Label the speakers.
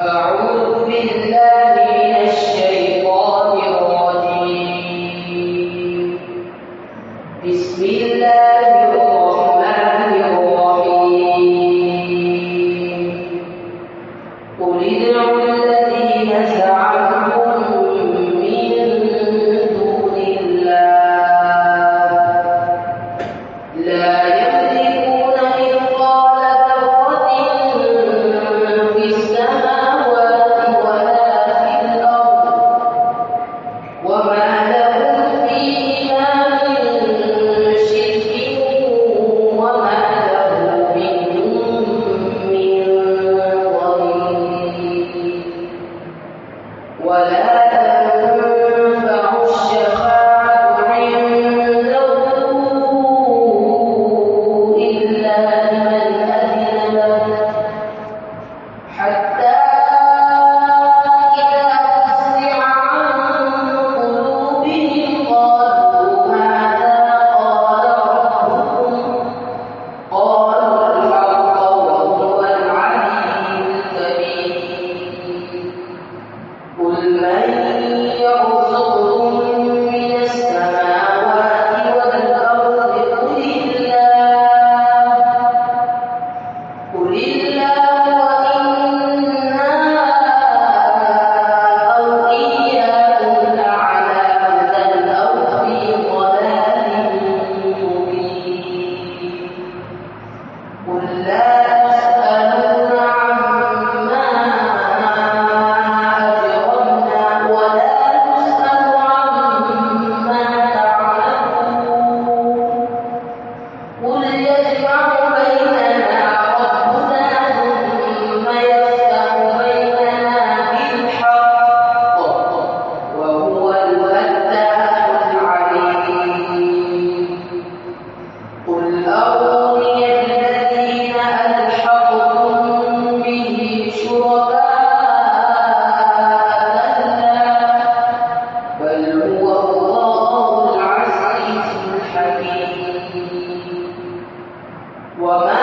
Speaker 1: أعوذ بالله من الشيطان الرجيم. بسم الله الرحمن الرحيم. قل ادعوا الذين زعمتم من دون الله لا يملكون مثقال ذرة في السماوات ولا في الأرض وما لهم فيهما من شرك وما له منهم من ظهير ولا تنفع الشفاعة عنده إلا لمن أذن له حتى إذا فزع عن قلوبهم قالوا ماذا قال ربكم قالوا الحق وهو العلي الكبير. قل من يرزقكم من السماوات والأرض قل الله وإنا أو إياكم لعلى هدى أو في ضلال مبين. قل لا تسألون عما أجرمنا ولا نسأل عما تعملون. قل يجمع بيننا ربنا ثم يفتح بيننا بالحق وهو الفتاح العليم. قل أروني الذين ألحقتم به شركاء بل هو الله العزيز الحكيم. وما